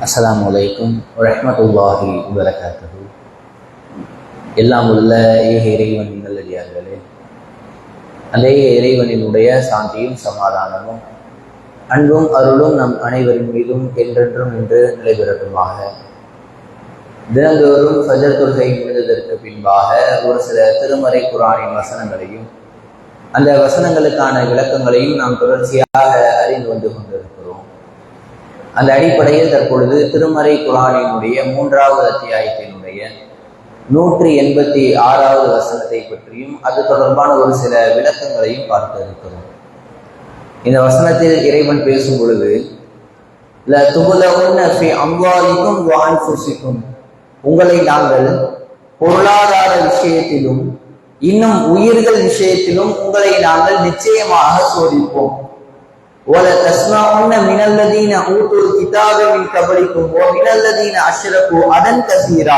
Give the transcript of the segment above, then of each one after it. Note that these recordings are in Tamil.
அஸ்ஸலாமு அலைக்கும் வரஹ்மத்துல்லாஹி வபரகாத்துஹு. எல்லாம் உள்ள ஏக இறைவன் நல்லடியார்களே, அந்த இறைவனினுடைய சாந்தியும் சமாதானமும் அன்பும் அருளும் நம் அனைவரின் மீதும் என்றென்றும் இன்று நிலைபெறட்டுமாக. தினந்தோறும் ஃபஜர் தொழுகை முடிந்ததற்கு பின்பாக ஒரு சில திருமறை குர்ஆனின் வசனங்களையும் அந்த வசனங்களுக்கான விளக்கங்களையும் நாம் தொடர்ச்சியாக அறிந்து வந்து கொண்டிருக்கிறோம். அந்த அடிப்படையில் தற்பொழுது திருமறை குர்ஆனினுடைய 3வது அத்தியாயத்தினுடைய 186வது வசனத்தை பற்றியும் அது தொடர்பான ஒரு சில விளக்கங்களையும் பார்க்க இருக்கிறோம். இந்த வசனத்தில் இறைவன் பேசும் பொழுது அம்வாலிக்கும் வான்ஃபுசிக்கும், உங்களை நாங்கள் பொருளாதார விஷயத்திலும் இன்னும் உயிர்கள் விஷயத்திலும் உங்களை நாங்கள் நிச்சயமாக சோதிப்போம். மினல்லதீன ஊதுல் கிதாப மின் கபலிக்கும் மினல்லதீன அஷ்ரகு அதன் கசீரா,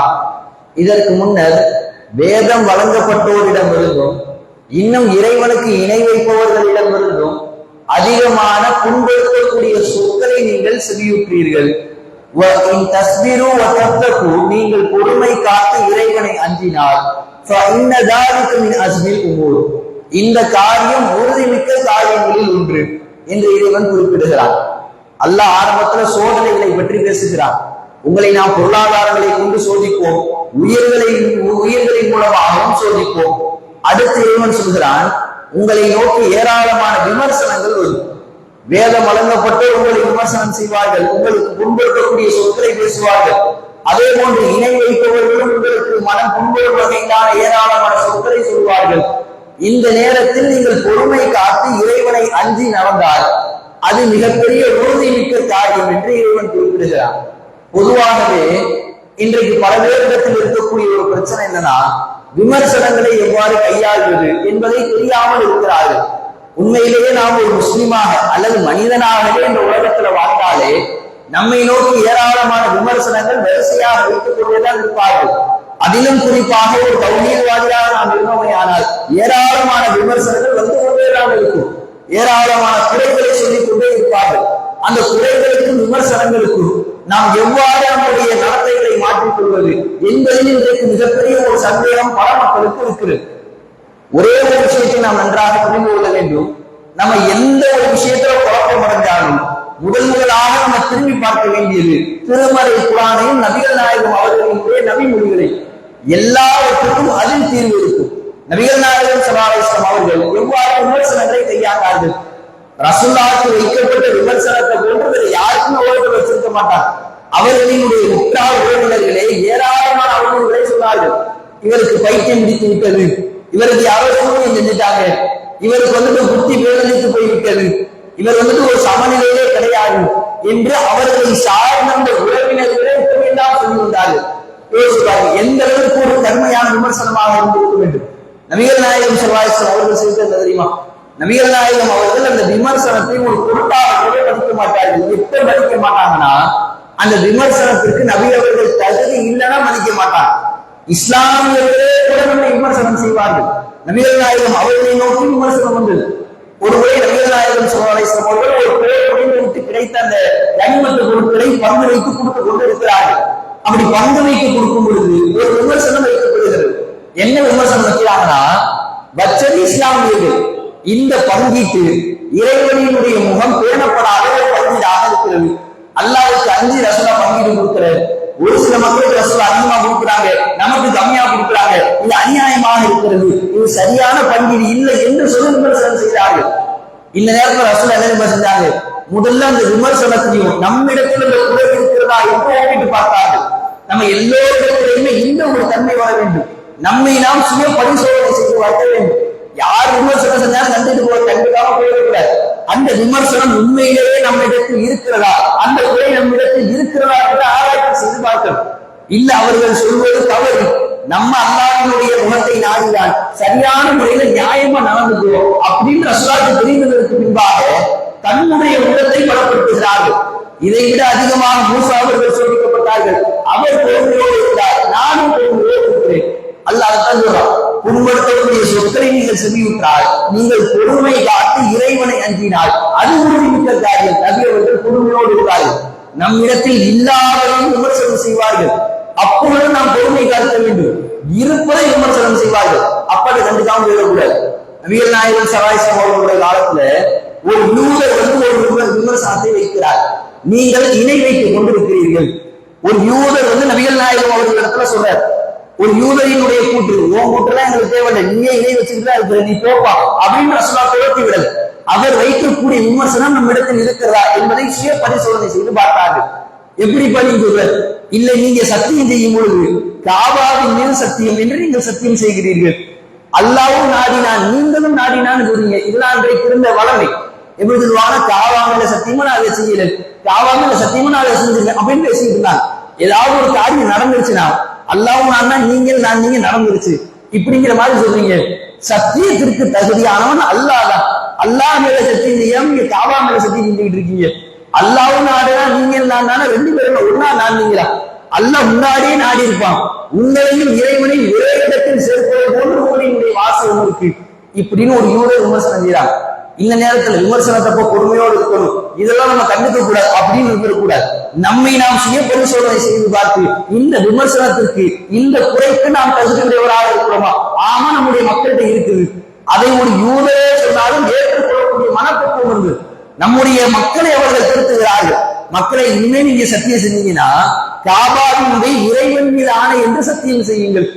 இதற்கு முன்னர் வேதம் வழங்கப்பட்டோரிடமிருந்தும் இன்னும் இறைவனுக்கு இணை வைப்பவர்களிடமிருந்தும் அதிகமான புண்படுத்தக்கூடிய சொற்களை நீங்கள் செவியுற்றீர்கள். நீங்கள் பொறுமை காத்து இறைவனை அஞ்சினால் இந்த காரியம் உறுதிமிக்க காரியங்களில் ஒன்று என்று இறைவன் குறிப்பிடுகிறார். அல்லாஹ் ஆரம்பத்துல சோதனைகளை பற்றி பேசுகிறார். உங்களை நாம் பொருளாதாரங்களை கொண்டு சோதிப்போம், உயிர்களின் மூலமாகவும் சோதிப்போம். அடுத்து இறைவன் சொல்கிறான், உங்களை நோக்கி ஏராளமான விமர்சனங்கள் வரும். வேதம் வழங்கப்பட்டு உங்களை விமர்சனம் செய்வார்கள், உங்களுக்கு புண்படுத்தக்கூடிய சொற்களை பேசுவார்கள். அதே போன்று இணை வைப்பவர்களும் உங்களுக்கு மனம் புண்படும் வகையிலான ஏராளமான சொற்களை சொல்வார்கள். இந்த நேரத்தில் நீங்கள் பொறுமை காத்து இறைவனை அஞ்சி நடந்தால் அது மிகப்பெரிய உறுதிமிக்க காரியம் என்று இறைவன் குறிப்பிடுகிறார். பொதுவாகவே இன்றைக்கு பல பேரிடத்தில் இருக்கக்கூடிய ஒரு பிரச்சனை என்னன்னா, விமர்சனங்களை எவ்வாறு கையாள்வது என்பதை தெரியாமல் இருக்கிறார்கள். உண்மையிலேயே நாம் ஒரு முஸ்லிமாக அல்லது மனிதனாகவே இந்த உலகத்துல வாழ்ந்தாலே நம்மை நோக்கி ஏராளமான விமர்சனங்கள் வரிசையாக வைத்துக் கொண்டேதான் இருப்பார்கள். அதிலும் குறிப்பாக ஒரு தௌஹீத்வாதியாக நாம் இருந்தோமே ஆனால் ஏராளமான விமர்சனங்கள் வந்து கொண்டேதான் இருக்கும். ஏராளமான குறைகளை சொல்லிக் கொண்டே இருப்பார்கள். அந்த குறைகளுக்கும் விமர்சனங்களுக்கும் நாம் எவ்வாறு நம்முடைய நடத்தைகளை மாற்றிக் கொள்வது என்பதில் இன்றைக்கு மிகப்பெரிய ஒரு சந்தேகம் பல மக்களுக்கு இருக்கிறது. ஒரே ஒரு விஷயத்தை நாம் நன்றாக புரிந்து கொள்ள வேண்டும். நம்ம எந்த ஒரு விஷயத்துல குழப்பம் அடைஞ்சாலும் முதலாக நம்ம திரும்பி பார்க்க வேண்டியது திருமறை குர்ஆனையும் நபிகள் நாயகம் அவர்களினுடைய நபிமொழிகளை. எல்லாவற்றுக்கும் அதில் தீர்வு இருக்கும். நபிகள் நாயகம் ஸல்லல்லாஹு அலைஹி வஸல்லம் அவர்கள் எவ்வாறு விமர்சனங்களை கையாண்டார்கள்? ரசூலுல்லாஹ்வுக்கு வைக்கப்பட்ட விமர்சனத்தை போன்று யாருக்கும் அவர்கள் வச்சிருக்க மாட்டாங்க. அவர்களினுடைய உற்றார் உறவினர்களே ஏராளமான அவர்களை சொன்னார்கள். இவருக்கு பைத்தியம் பிடித்து விட்டது, இவருக்கு யாரோ சூழ்நிலை செஞ்சுட்டாங்க, இவருக்கு புத்தி வேதனைத்து போய்விட்டது, இவர் ஒரு சமநிலையிலே கிடையாது என்று அவர்களை சார்ந்த உறவினர்களே இப்படியெல்லாம் சொல்லி வந்தார்கள். யோசிப்பார்கள், எந்த அளவுக்கு ஒரு கடுமையான விமர்சனமாக இருந்திருக்க வேண்டும். நபிகள் நாயகம் ஸல்லல்லாஹு அலைஹி வஸல்லம் அவர்கள் செய்தது தெரியுமா? நபிகள் நாயகம் அவர்கள் அந்த விமர்சனத்தை ஒரு பொருட்டாக படிக்க மாட்டார்கள். எப்ப படிக்க மாட்டாங்கன்னா, அந்த விமர்சனத்திற்கு நபி அவர்கள் தகுதி இல்லைன்னா மதிக்க மாட்டாங்க. இஸ்லாமியர்களே கூட விமர்சனம் செய்வார்கள். நபிகள் நாயகம் அவர்களை நோக்கி விமர்சனம் வந்தது. ஒருமுறை நபிகள் நாயகம் ஸல்லல்லாஹு அலைஹி வஸல்லம் அவர்கள் ஒரு போர் முடிந்து கிடைத்த அந்த கனிமத்து பொருட்களை பங்கு வைத்து கொடுத்து கொண்டு இருக்கிறார்கள். அப்படி பங்கு வைத்து கொடுக்கும் பொழுது ஒரு விமர்சனம் வைக்கப்படுகிறது. என்ன விமர்சனம் வைக்கிறாங்கன்னா, வச்சது இஸ்லாமியர்கள், இந்த பங்கீட்டு இறைவனினுடைய முகம் பேணப்படாத ஒரு பங்கீடாக இருக்கிறது. அல்லாஹ்வுக்கு அஞ்சு ரசூலா பங்கீடு கொடுக்கிறார். ஒரு சில மக்களுக்கு ரசூலா அதிகமா கொடுக்குறாங்க, நமக்கு கம்மியா கொடுக்குறாங்க, இது அநியாயமாக இருக்கிறது, இது சரியான பங்கீடு இல்லை என்று சொல்லி விமர்சனம் செய்தார்கள். இந்த நேரத்தில் ரசூலா என்ன செஞ்சாங்க? முதல்ல அந்த விமர்சனத்தையும் நம்மிடத்தில் இந்த குறை இருக்கிறதா என்று ஒப்பிட்டு பார்த்தார்கள். நம்ம எல்லோருடையுமே இந்த ஒரு தன்மை வர வேண்டும். நம்மை நாம் சுய பரிசோதனை செய்து வர வேண்டும். யார் விமர்சனம் செஞ்சாலும் கண்டுக்காம போயிடக்கூடாது. அந்த விமர்சனம் உண்மையிலேயே நம்ம இடத்தில் இருக்கிறதா, அந்த குறை நம்மிடத்தில் இருக்கிறதா என்று ஆராய்ச்சி செய்து பார்க்கணும். இல்ல அவர்கள் சொல்வது தவறு, நம்ம அல்லாஹ்வுடைய முகத்தை நாடினால் சரியான முறையில நியாயமா நடந்துக்கிறோம் அப்படின்னு ரசூலுல்லாஹ்வுக்கு தெரிந்ததற்கு பின்பாக தன்னுடைய உள்ளத்தை பலப்படுத்துகிறார்கள். இதை விட அதிகமாக மூசா அவர்கள் சோதிக்கப்பட்டார்கள். அவர் பொறுமையோடு இருந்தார், நானும் பொறுமையோடு இருக்கிறேன். அல்லாஹ் தான் சொல்றான், புண்படுத்தக்கூடிய சொற்களை நீங்கள் செவியுற்றால், நீங்கள் பொறுமை காத்து இறைவனை அஞ்சினால் அது உறுதிமிக்க காரியம். நபி அவர்கள் பொறுமையோடு இருந்தார்கள். நம்மிடத்தில் இல்லாததையும் விமர்சனம் செய்வார்கள். அப்பொழுது நாம் பொறுமை காக்க வேண்டும். இருப்பதை விமர்சனம் செய்வார்கள். அப்படி கண்டுக்காம போயிடக்கூடாது. நபிகள் நாயகம் ஸல்லல்லாஹு அலைஹி வஸல்லம் அவர்களுடைய காலத்துல ஒரு யூதர் ஒரு விமர்சனத்தை வைக்கிறார். நீங்கள் இணை வைத்துக் கொண்டிருக்கிறீர்கள். ஒரு யூதர் நபிகள் நாயகம் அவர்கள் இடத்துல சொல்றார், ஒரு யூதரினுடைய கூற்று, உன் கூற்றுலாம் எங்களுக்கு தேவையில்லை, நீயே இணை வச்சுக்கிட்டா இருக்கிற, நீ போப்பா அப்படின்னு ரசூலுல்லாஹ் துரத்தி விடல். அவர் வைக்கக்கூடிய விமர்சனம் நம்ம இடத்தில் இருக்கிறதா என்பதை சுய பரிசோதனை செய்து பார்த்தார்கள். எப்படி பண்ணி சொல்றார், இல்லை நீங்க சத்தியம் செய்யும் பொழுது காபாவின் மீது சத்தியம் என்று நீங்கள் சத்தியம் செய்கிறீர்கள், அல்லாஹ்வும் நாடினான் நீங்களும் நாடினான்னு சொல்றீங்க. இதெல்லாம் அன்றைக்கு இருந்த வளமை. எப்படி சொல்லுவாங்க, காபா மேல சத்தியமா நான் அதை செய்யல, காபா மேல சத்தியமா நான் அதை செஞ்சிருக்கேன் அப்படின்னு பேசிட்டு இருந்தாங்க. ஏதாவது ஒரு காரியம் நடந்துருச்சுன்னா அல்லாஹ்வும் நான் நீங்க நடந்துருச்சு இப்படிங்கிற மாதிரி சொல்றீங்க. சத்தியத்திற்கு தகுதியானவன் அல்லாஹ் தான். அல்லாஹ் மேல சத்தியம் செய்யாம நீங்க காபா மேல சத்தியம் செஞ்சுக்கிட்டு இருக்கீங்க. அல்லாஹ்வும் நாடுனா நீங்க நான் ரெண்டு பேரும் ஒன்னா நாடுனீங்களா? அல்லாஹ் முன்னாடியே நாடி இருப்பான். உங்களையும் இறைவனை ஒரே இடத்தில் சேர்ப்பதை போன்று உங்களுடைய வாசகம் இருக்கு இப்படின்னு ஒரு யூதர் விமர்சனம் செய்யறாங்க. இந்த நேரத்துல விமர்சனத்தப்ப பொறுமையோடு இருக்கணும். இதெல்லாம் நம்ம கண்டுக்க கூடாது அப்படின்னு இருக்கக்கூடாது. நம்மை நாம் சுய பரிசோதனை செய்து பார்த்து இந்த விமர்சனத்திற்கு இந்த குறைக்கு நாம் தகுதியுடையவராக இருக்கிறோமா? ஆமா, நம்முடைய மக்கள்கிட்ட இருக்குது. அதை ஒரு யூதரே சொன்னாலும் ஏற்றுக்கொள்ளக்கூடிய மனப்பக்குவம் இருந்து நம்முடைய மக்களை அவர்கள் திருத்துகிறார்கள். மக்களை இனிமே நீங்க சத்தியம் செஞ்சீங்கன்னா காபாவினுடைய இறைவன் மீது ஆணை என்று சத்தியம் செய்யுங்கள்.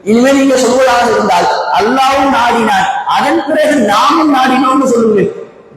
இனிமேல் நீங்க சொல்வதாக இருந்தால் அல்லாஹ்வும் நாடினான், அதன் பிறகு நாமும் நாடினோம்னு சொல்லுங்கள்.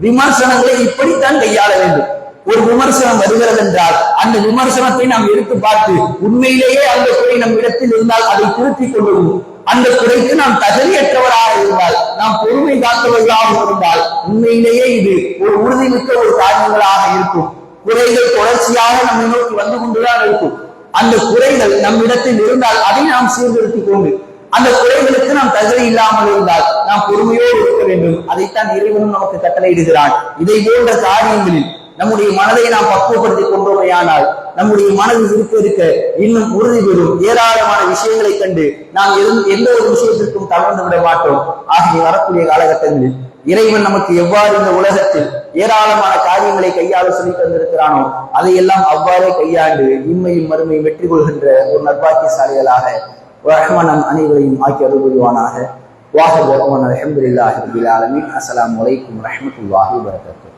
விமர்சனங்களை இப்படித்தான் கையாள வேண்டும். ஒரு விமர்சனம் வருகிறது என்றால் அந்த விமர்சனத்தை நாம் எடுத்து பார்த்து உண்மையிலேயே அந்த குறை நம் இடத்தில் இருந்தால் அதை திருத்திக் கொள்வோம். அந்த குறைக்கு நாம் தகுதியற்றவராக இருந்தால், நாம் பொறுமை காத்தவர்களாக இருந்தால் உண்மையிலேயே இது ஒரு உறுதிமிக்க ஒரு காரியங்களாக இருக்கும். குறைகள் தொடர்ச்சியாக நம்மை நோக்கி வந்து கொண்டுதான் இருக்கும். அந்த குறைகள் நம்மிடத்தில் இருந்தால் அதை நாம் சீர்திருத்திக் கொண்டு, அந்த குறைகளுக்கு நாம் தகுதி இல்லாமல் இருந்தால் நாம் பொறுமையோடு இருக்க வேண்டும். அதைத்தான் இறைவனும் நமக்கு கட்டளையிடுகிறான். இதை போன்ற காரியங்களில் நம்முடைய மனதை நாம் பக்குவப்படுத்திக் கொண்டோமையானால் நம்முடைய மனது இருக்க இன்னும் உறுதி பெறும். ஏராளமான விஷயங்களை கண்டு நாம் எந்த ஒரு விஷயத்திற்கும் தளர்ந்து விட மாட்டோம். ஆகிய வரக்கூடிய காலகட்டங்களில் இறைவன் நமக்கு எவ்வாறு இந்த உலகத்தில் ஏராளமான காரியங்களை கையாள சொல்லி தந்திருக்கிறானோ அதையெல்லாம் அவ்வாறே கையாண்டு இம்மையும் மறுமையும் வெற்றி கொள்கின்ற ஒரு நற்பாக்கியசாலிகளாக நம் அனைவரையும் ஆக்கி அருள் புரிவானாக. வாஹித் அல்ஹம்துலில்லாஹி ரப்பில் ஆலமீன். அஸ்ஸலாமு அலைக்கும் வரஹ்மத்துல்லாஹி வபரகாத்துஹு.